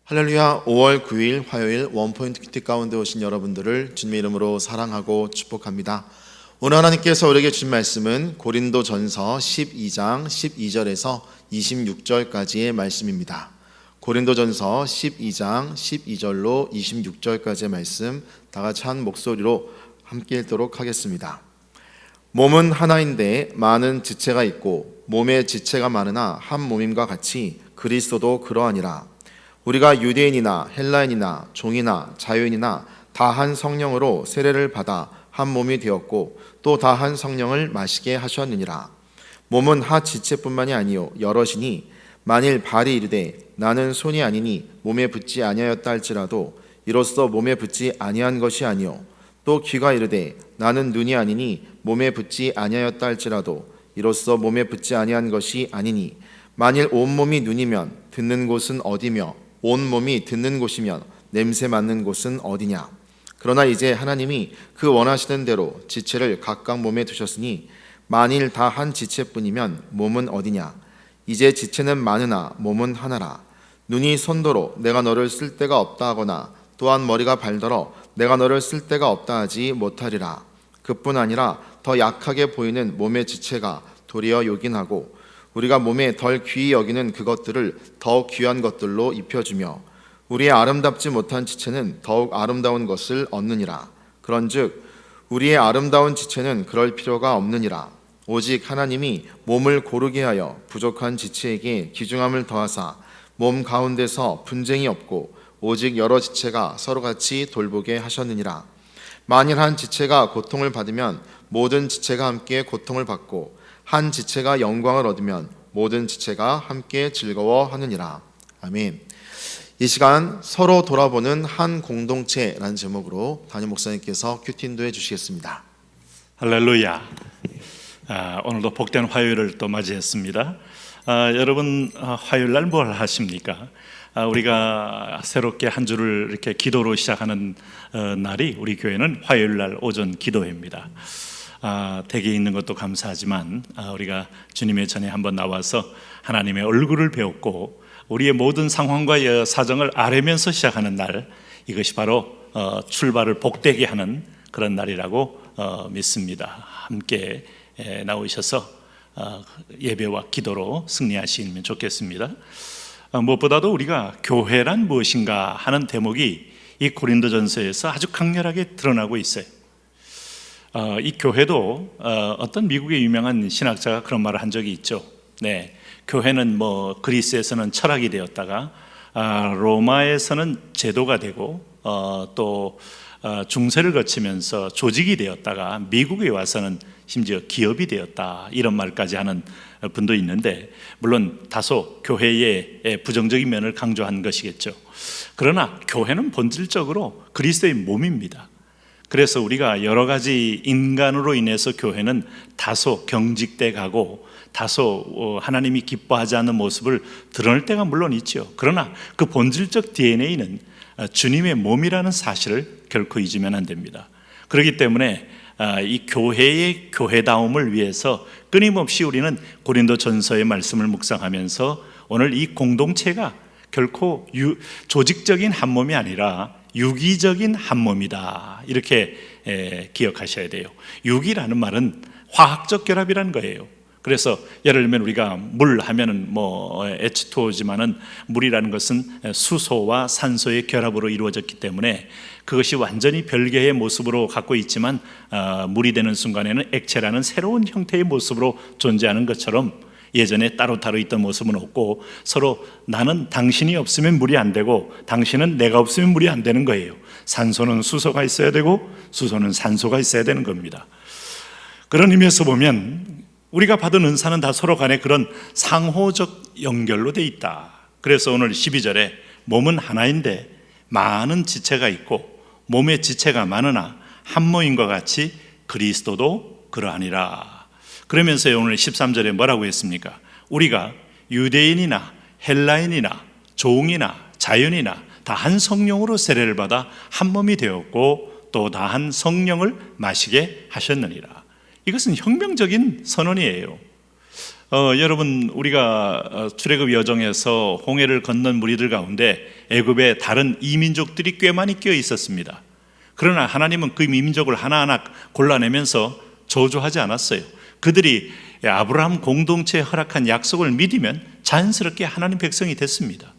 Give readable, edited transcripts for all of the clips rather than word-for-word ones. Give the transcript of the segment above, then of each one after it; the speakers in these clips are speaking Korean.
할렐루야. 5월 9일 화요일 원포인트 큐티 가운데 오신 여러분들을 주님의 이름으로 사랑하고 축복합니다. 오늘 하나님께서 우리에게 주신 말씀은 고린도전서 12장 12절에서 26절까지의 말씀입니다. 고린도전서 12장 12절로 26절까지의 말씀 다 같이 한 목소리로 함께 읽도록 하겠습니다. 몸은 하나인데 많은 지체가 있고 몸의 지체가 많으나 한 몸임과 같이 그리스도도 그러하니라. 우리가 유대인이나 헬라인이나 종이나 자유인이나 다 한 성령으로 세례를 받아 한 몸이 되었고 또 다 한 성령을 마시게 하셨느니라. 몸은 한 지체뿐만이 아니요 여럿이니 만일 발이 이르되 나는 손이 아니니 몸에 붙지 아니하였다 할지라도 이로써 몸에 붙지 아니한 것이 아니요 또 귀가 이르되 나는 눈이 아니니 몸에 붙지 아니하였다 할지라도 이로써 몸에 붙지 아니한 것이 아니니 만일 온몸이 눈이면 듣는 곳은 어디며 온몸이 듣는 곳이면 냄새 맡는 곳은 어디냐. 그러나 이제 하나님이 그 원하시는 대로 지체를 각각 몸에 두셨으니 만일 다 한 지체뿐이면 몸은 어디냐. 이제 지체는 많으나 몸은 하나라. 눈이 손더러 내가 너를 쓸 데가 없다 하거나 또한 머리가 발더러 내가 너를 쓸 데가 없다 하지 못하리라. 그뿐 아니라 더 약하게 보이는 몸의 지체가 도리어 요긴하고 우리가 몸에 덜 귀히 여기는 그것들을 더 귀한 것들로 입혀주며 우리의 아름답지 못한 지체는 더욱 아름다운 것을 얻느니라. 그런즉 우리의 아름다운 지체는 그럴 필요가 없느니라. 오직 하나님이 몸을 고르게 하여 부족한 지체에게 귀중함을 더하사 몸 가운데서 분쟁이 없고 오직 여러 지체가 서로같이 돌보게 하셨느니라. 만일 한 지체가 고통을 받으면 모든 지체가 함께 고통을 받고 한 지체가 영광을 얻으면 모든 지체가 함께 즐거워하느니라. 아멘. 이 시간 서로 돌아보는 한 공동체라는 제목으로 담임 목사님께서 큐티 인도해 주시겠습니다. 할렐루야. 오늘도 복된 화요일을 또 맞이했습니다. 여러분 화요일날 뭘 하십니까? 우리가 새롭게 한 주를 이렇게 기도로 시작하는 날이 우리 교회는 화요일날 오전 기도회입니다. 댁에 있는 것도 감사하지만 우리가 주님의 전에 한번 나와서 하나님의 얼굴을 배웠고 우리의 모든 상황과 사정을 아뢰면서 시작하는 날, 이것이 바로 출발을 복되게 하는 그런 날이라고 믿습니다. 함께 나오셔서 예배와 기도로 승리하시면 좋겠습니다. 무엇보다도 우리가 교회란 무엇인가 하는 대목이 이 고린도전서에서 아주 강렬하게 드러나고 있어요. 이 교회도 어떤 미국의 유명한 신학자가 그런 말을 한 적이 있죠. 네, 교회는 그리스에서는 철학이 되었다가 로마에서는 제도가 되고 또 중세를 거치면서 조직이 되었다가 미국에 와서는 심지어 기업이 되었다, 이런 말까지 하는 분도 있는데, 물론 다소 교회의 부정적인 면을 강조한 것이겠죠. 그러나 교회는 본질적으로 그리스도의 몸입니다. 그래서 우리가 여러 가지 인간으로 인해서 교회는 다소 경직돼 가고 다소 하나님이 기뻐하지 않는 모습을 드러낼 때가 물론 있죠. 그러나 그 본질적 DNA는 주님의 몸이라는 사실을 결코 잊으면 안 됩니다. 그렇기 때문에 이 교회의 교회다움을 위해서 끊임없이 우리는 고린도전서의 말씀을 묵상하면서 오늘 이 공동체가 결코 조직적인 한 몸이 아니라 유기적인 한 몸이다, 이렇게 기억하셔야 돼요. 유기라는 말은 화학적 결합이라는 거예요. 그래서 예를 들면 우리가 물 하면은 H2O지만은 물이라는 것은 수소와 산소의 결합으로 이루어졌기 때문에 그것이 완전히 별개의 모습으로 갖고 있지만 물이 되는 순간에는 액체라는 새로운 형태의 모습으로 존재하는 것처럼 예전에 따로 있던 모습은 없고 서로 나는 당신이 없으면 물이 안 되고 당신은 내가 없으면 물이 안 되는 거예요. 산소는 수소가 있어야 되고 수소는 산소가 있어야 되는 겁니다. 그런 의미에서 보면 우리가 받은 은사는 다 서로 간에 그런 상호적 연결로 돼 있다. 그래서 오늘 12절에 몸은 하나인데 많은 지체가 있고 몸의 지체가 많으나 한 몸인과 같이 그리스도도 그러하니라. 그러면서 오늘 13절에 뭐라고 했습니까? 우리가 유대인이나 헬라인이나 종이나 자연이나 다 한 성령으로 세례를 받아 한 몸이 되었고 또 다 한 성령을 마시게 하셨느니라. 이것은 혁명적인 선언이에요. 여러분 우리가 출애굽 여정에서 홍해를 건넌 무리들 가운데 애굽에 다른 이민족들이 꽤 많이 끼어 있었습니다. 그러나 하나님은 그 이민족을 하나하나 골라내면서 저주하지 않았어요. 그들이 아브라함 공동체에 허락한 약속을 믿으면 자연스럽게 하나님 백성이 됐습니다.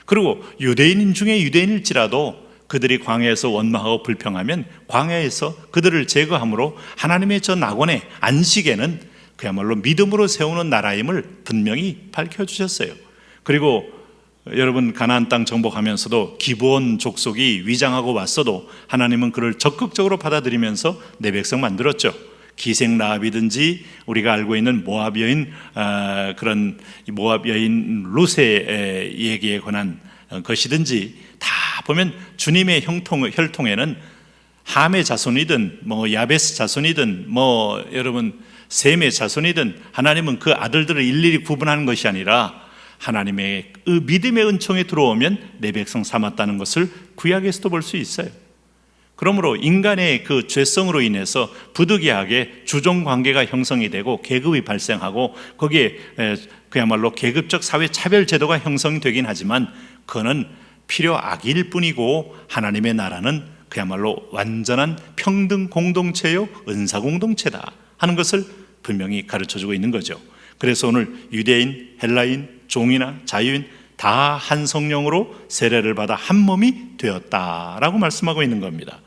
그리고 유대인 중에 유대인일지라도 그들이 광야에서 원망하고 불평하면 광야에서 그들을 제거함으로 하나님의 저 낙원의 안식에는 그야말로 믿음으로 세우는 나라임을 분명히 밝혀주셨어요. 그리고 여러분 가나안 땅 정복하면서도 기브온 족속이 위장하고 왔어도 하나님은 그를 적극적으로 받아들이면서 내 백성 만들었죠. 기생 라합이든지 우리가 알고 있는 모압 여인, 그런 모압 여인 룻의 얘기에 관한 것이든지 다 보면 주님의 혈통에는 함의 자손이든 야베스 자손이든 여러분 셈의 자손이든 하나님은 그 아들들을 일일이 구분하는 것이 아니라 하나님의 그 믿음의 은총에 들어오면 내 백성 삼았다는 것을 구약에서도 볼 수 있어요. 그러므로 인간의 그 죄성으로 인해서 부득이하게 주종 관계가 형성이 되고 계급이 발생하고 거기에 그야말로 계급적 사회 차별 제도가 형성이 되긴 하지만 그거는 필요악일 뿐이고 하나님의 나라는 그야말로 완전한 평등 공동체요 은사 공동체다 하는 것을 분명히 가르쳐주고 있는 거죠. 그래서 오늘 유대인, 헬라인, 종이나 자유인 다 한 성령으로 세례를 받아 한 몸이 되었다라고 말씀하고 있는 겁니다.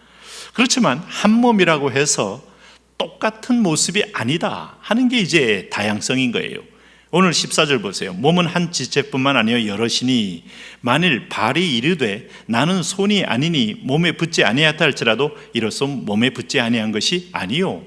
그렇지만 한 몸이라고 해서 똑같은 모습이 아니다 하는 게 이제 다양성인 거예요. 오늘 14절 보세요. 몸은 한 지체뿐만 아니요 여럿이니 만일 발이 이르되 나는 손이 아니니 몸에 붙지 아니하다 할지라도 이로써 몸에 붙지 아니한 것이 아니요.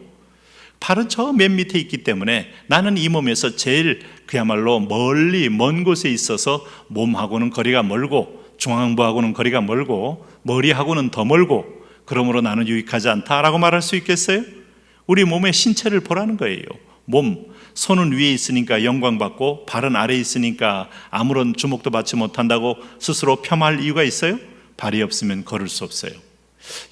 발은 저 맨 밑에 있기 때문에 나는 이 몸에서 제일 그야말로 멀리 먼 곳에 있어서 몸하고는 거리가 멀고 중앙부하고는 거리가 멀고 머리하고는 더 멀고 그러므로 나는 유익하지 않다라고 말할 수 있겠어요? 우리 몸의 신체를 보라는 거예요. 몸, 손은 위에 있으니까 영광받고 발은 아래에 있으니까 아무런 주목도 받지 못한다고 스스로 폄하할 이유가 있어요? 발이 없으면 걸을 수 없어요.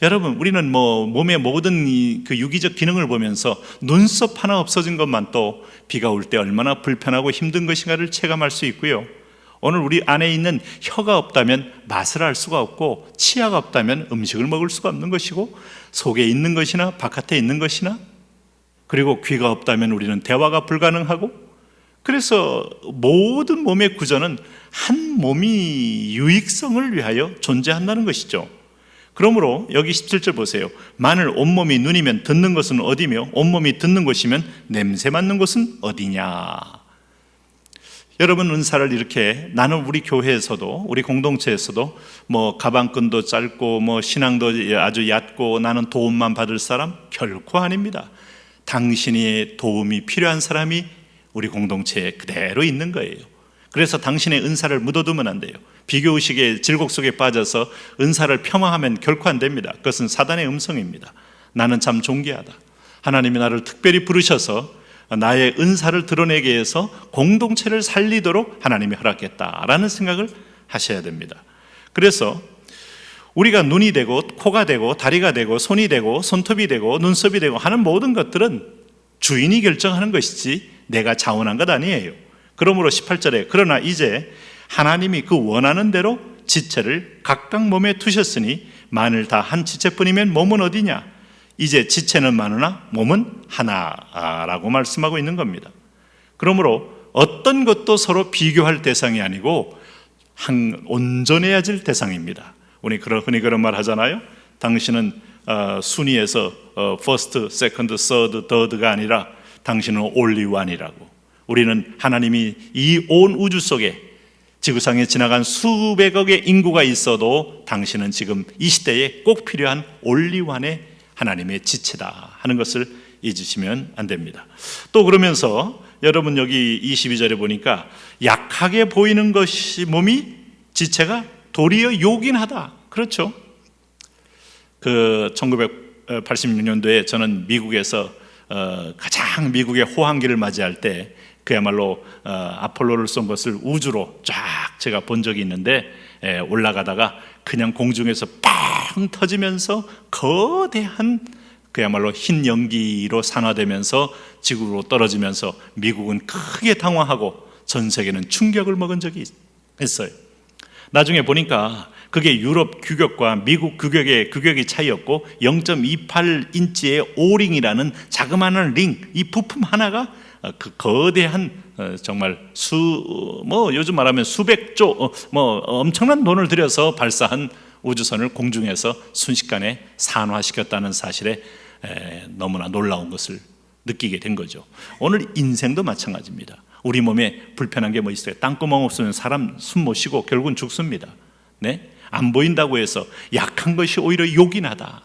여러분 우리는 몸의 모든 그 유기적 기능을 보면서 눈썹 하나 없어진 것만 또 비가 올 때 얼마나 불편하고 힘든 것인가를 체감할 수 있고요. 오늘 우리 안에 있는 혀가 없다면 맛을 알 수가 없고 치아가 없다면 음식을 먹을 수가 없는 것이고 속에 있는 것이나 바깥에 있는 것이나 그리고 귀가 없다면 우리는 대화가 불가능하고 그래서 모든 몸의 구조는 한 몸이 유익성을 위하여 존재한다는 것이죠. 그러므로 여기 17절 보세요. 만일 온몸이 눈이면 듣는 것은 어디며 온몸이 듣는 곳이면 냄새 맡는 곳은 어디냐. 여러분 은사를 이렇게 나는 우리 교회에서도 우리 공동체에서도 가방끈도 짧고 신앙도 아주 얕고 나는 도움만 받을 사람 결코 아닙니다. 당신의 도움이 필요한 사람이 우리 공동체에 그대로 있는 거예요. 그래서 당신의 은사를 묻어두면 안 돼요. 비교의식의 질곡 속에 빠져서 은사를 폄하하면 결코 안 됩니다. 그것은 사단의 음성입니다. 나는 참 존귀하다. 하나님이 나를 특별히 부르셔서 나의 은사를 드러내게 해서 공동체를 살리도록 하나님이 허락했다라는 생각을 하셔야 됩니다. 그래서 우리가 눈이 되고 코가 되고 다리가 되고 손이 되고 손톱이 되고 눈썹이 되고 하는 모든 것들은 주인이 결정하는 것이지 내가 자원한 것 아니에요. 그러므로 18절에 그러나 이제 하나님이 그 원하는 대로 지체를 각각 몸에 두셨으니 만일 다 한 지체뿐이면 몸은 어디냐? 이제 지체는 많으나 몸은 하나라고 말씀하고 있는 겁니다. 그러므로 어떤 것도 서로 비교할 대상이 아니고 온전해야 질 대상입니다. 우리 흔히 그런 말 하잖아요. 당신은 순위에서 first, second, third, third가 아니라 당신은 only one이라고. 우리는 하나님이 이 온 우주 속에 지구상에 지나간 수백억의 인구가 있어도 당신은 지금 이 시대에 꼭 필요한 only one의 하나님의 지체다 하는 것을 잊으시면 안 됩니다. 또 그러면서 여러분 여기 22절에 보니까 약하게 보이는 것이 몸이 지체가 도리어 요긴하다. 그렇죠? 1986년도에 저는 미국에서 가장 미국의 호황기를 맞이할 때 그야말로 아폴로를 쏜 것을 우주로 쫙 제가 본 적이 있는데 올라가다가 그냥 공중에서 빵 터지면서 거대한 그야말로 흰 연기로 산화되면서 지구로 떨어지면서 미국은 크게 당황하고 전 세계는 충격을 먹은 적이 있어요. 나중에 보니까 그게 유럽 규격과 미국 규격의 규격이 차이였고 0.28인치의 오링이라는 자그마한 링, 이 부품 하나가 그 거대한 정말 요즘 말하면 수백조 엄청난 돈을 들여서 발사한 우주선을 공중에서 순식간에 산화시켰다는 사실에 너무나 놀라운 것을 느끼게 된 거죠. 오늘 인생도 마찬가지입니다. 우리 몸에 불편한 게 뭐 있어요? 땅구멍 없으면 사람 숨 못 쉬고 결국은 죽습니다. 네? 안 보인다고 해서 약한 것이 오히려 욕이 나다.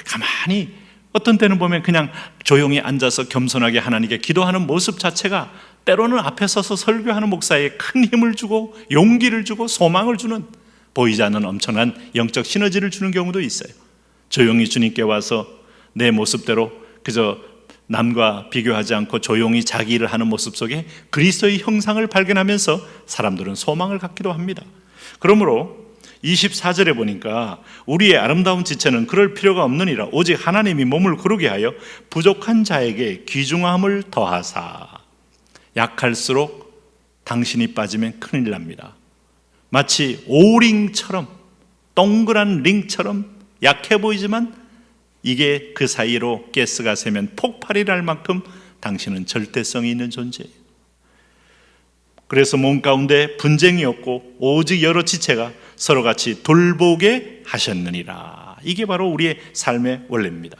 가만히 어떤 때는 보면 그냥 조용히 앉아서 겸손하게 하나님께 기도하는 모습 자체가 때로는 앞에 서서 설교하는 목사에 큰 힘을 주고 용기를 주고 소망을 주는, 보이지 않는 엄청난 영적 시너지를 주는 경우도 있어요. 조용히 주님께 와서 내 모습대로 그저 남과 비교하지 않고 조용히 자기 일을 하는 모습 속에 그리스도의 형상을 발견하면서 사람들은 소망을 갖기도 합니다. 그러므로 24절에 보니까 우리의 아름다운 지체는 그럴 필요가 없느니라 오직 하나님이 몸을 거룩게 하여 부족한 자에게 귀중함을 더하사. 약할수록 당신이 빠지면 큰일 납니다. 마치 오링처럼, 동그란 링처럼 약해 보이지만 이게 그 사이로 가스가 새면 폭발이 날 만큼 당신은 절대성이 있는 존재예요. 그래서 몸 가운데 분쟁이 없고 오직 여러 지체가 서로 같이 돌보게 하셨느니라. 이게 바로 우리의 삶의 원리입니다.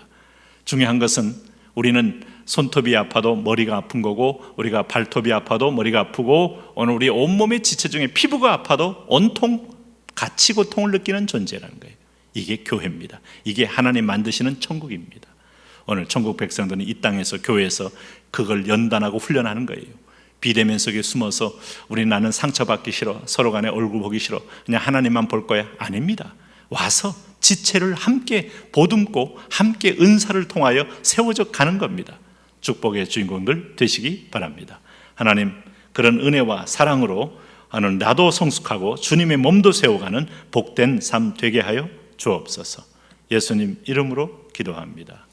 중요한 것은 우리는 손톱이 아파도 머리가 아픈 거고, 우리가 발톱이 아파도 머리가 아프고, 오늘 우리 온몸의 지체 중에 피부가 아파도 온통 같이 고통을 느끼는 존재라는 거예요. 이게 교회입니다. 이게 하나님 만드시는 천국입니다. 오늘 천국 백성들은 이 땅에서 교회에서 그걸 연단하고 훈련하는 거예요. 비대면 속에 숨어서 우리 나는 상처받기 싫어, 서로 간에 얼굴 보기 싫어, 그냥 하나님만 볼 거야. 아닙니다. 와서 지체를 함께 보듬고 함께 은사를 통하여 세워져 가는 겁니다. 축복의 주인공들 되시기 바랍니다. 하나님, 그런 은혜와 사랑으로 나도 성숙하고 주님의 몸도 세워가는 복된 삶 되게 하여 주옵소서. 예수님 이름으로 기도합니다.